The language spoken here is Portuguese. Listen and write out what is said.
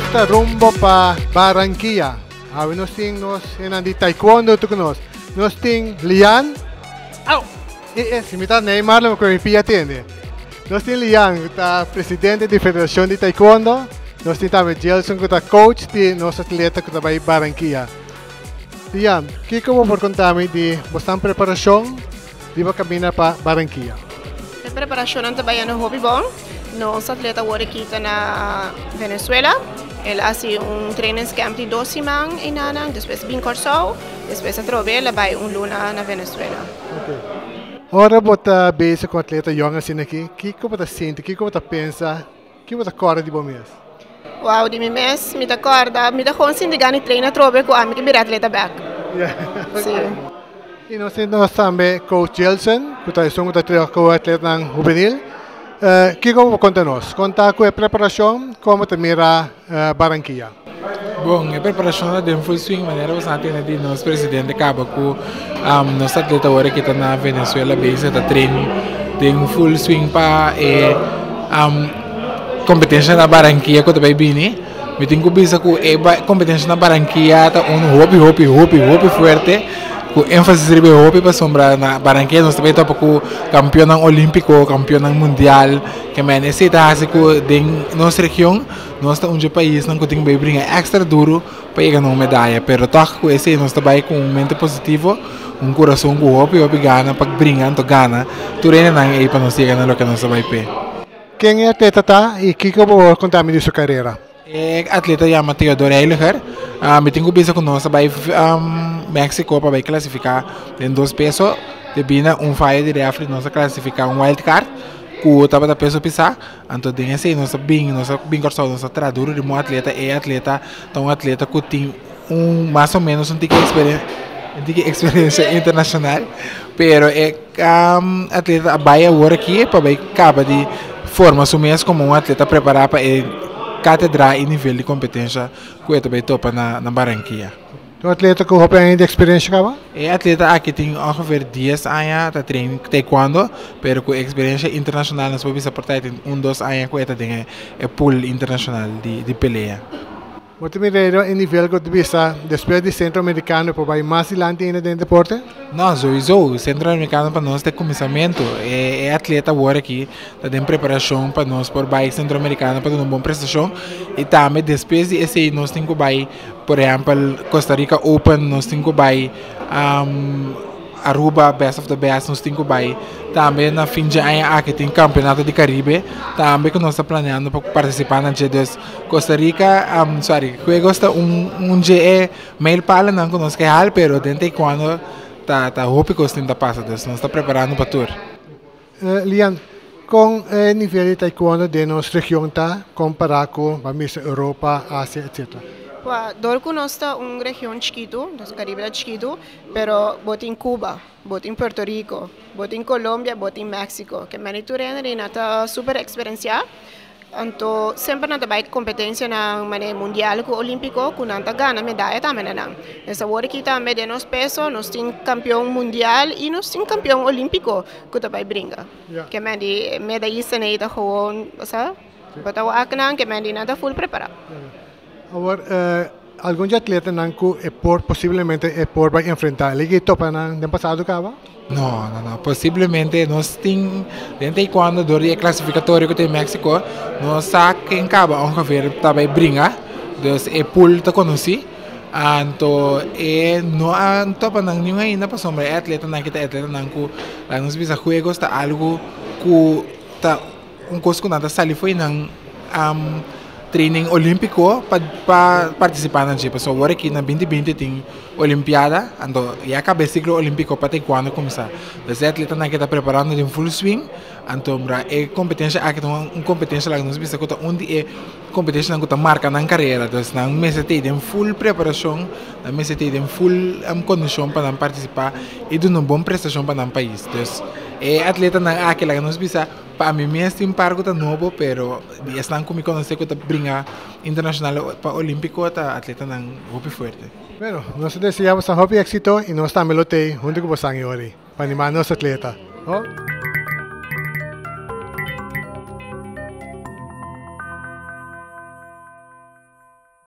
está rumbo para Barranquilla. Nós temos de taekwondo tu conosco. Nós temos Lian. Se me está Neymar, não me pia atende. Nós temos Lian, que é presidente da Federação de Taekwondo. Nós temos também Gelson, que é coach de nosso atleta que está em Barranquilla. Lian, o que eu vou contar-me de você preparação de caminhar para Barranquilla? A preparação também é no hobby bom. Nosso atleta agora aqui está na Venezuela. Ele faz training camp de 2 semanas em Nanang, depois vem Corsol, depois a Trovela vai luna na Venezuela. Ora, você beijo com o atleta jovem assim aqui. O que você sente? O que você pensa? O que você acorda de bom mês? Uau, de mês, me acorda, me dá consciência de ganhar treino Trove com a minha que atleta back. Sim. E nós temos também coach Gelson, que é um atleta juvenil. O que você conta-nos? Conta com a preparação, como te mira Barranquilla? Bom, a preparação é de full swing, maneira você tem de nosso presidente acaba com nosso atleta agora que está na Venezuela, bem está treino de full swing para competência na Barranquilla que também bem, me tenho que pensar que a competência na Barranquilla está hobby forte. Com ênfase em hobby para sombra na Barranquilla nós também estamos com campeão olímpico, campeão mundial, que é necessário que de nossa região, nós estamos um país não tem que brincar extra duro para chegar na medalha, pero toca com esse nós também com mente positivo, coração com hobby gana para brincar, to gana, tu reina não é para nós chegar na que nós vai per. Quem é atleta tá e que eu vou contar de sua carreira? Atleta chama Theodore Eiliger, me tenho que pensar que nós vai México para classificar em 2 pesos, debina falha de refri nós classificar wild card, que estava da peso pisar, então tem esse nós bem cortado nós traduz de atleta então atleta que tem mais ou menos experiência internacional, pero atleta vai agora aqui para acaba de forma assumir como atleta preparado para cátedra e nível de competência que eu também topa na Barranquilla. O atleta que você tem de experiência acaba? É atleta aqui tem ongeveer 10 anos de treino taekwondo, pero com experiência internacional nós podemos aportar tem 2 anos que eu tenho pool internacional de peleia. Você me lembra em nível que você depois de centro-americano para ir mais adiante ainda dentro do deporte? Não, o centro-americano para nós é começamento, é atleta agora aqui, está em preparação para nós por ir centro-americano para ter uma boa prestação e também depois de esse nós temos que ir, por exemplo, Costa Rica Open, nós temos que ir Aruba Best of the Best, nós temos que ir também na fim de ano aqui tem campeonato de Caribe, também que nós estamos planeando para participar na G2 Costa Rica, juegos está dia mail para não que nós queremos, pero dentro quando tá hope que nós temos passar, nós estamos preparando para tour. Lian, com o nível de taekwondo de nossa região tá comparado com a Europa, Ásia, etc. Dorco nós está região chiquito, do Caribe é chiquito, pero bota em Cuba, bota em Puerto Rico, bota em Colômbia, bota em México, que maniturena está super experiência. Então sempre na vai competência na maneira mundial com olímpico, com nanta ganha medalha também não. Essa hora aqui também de nós peso, nós temos campeão mundial e nós temos campeão olímpico que também brinca. Que é medalhista nem da gewoon, sabe? Bota o acnan que é nada full preparado. Agora, alguns atletas não que possivelmente vai enfrentar, ele topa no passado acaba? Não, possivelmente nós temos dentro de quando do classificatório que tem México, nós sabemos que acaba ongeveer também brinca, então é pool te conhece, então não topa nenhum ainda para sombra atleta não que atleta não que lá nos bisa juegos tá algo que tá coisa que nada sali foi não training olímpico para participar na G. Pessoal, agora aqui na 2020 tem Olimpiada, então já acabou o ciclo olímpico para ter quando começar. Os atletas que estão preparando de full swing, então é competência aqui uma competência lá nos bisa que onde é competência que marca na carreira, então na mês tem full preparação, na mês tem full condição para participar e de uma boa prestação para o país. Então atleta na aquela que nos bisa para mim mesmo tem pargo tá novo, pero estão comigo não sei que tá brincar internacional para olímpico tá atleta não hobby forte. Bueno, nós desejamos um hobby éxito e nós também lutei junto com você hoje para animar nosso atleta. Oh?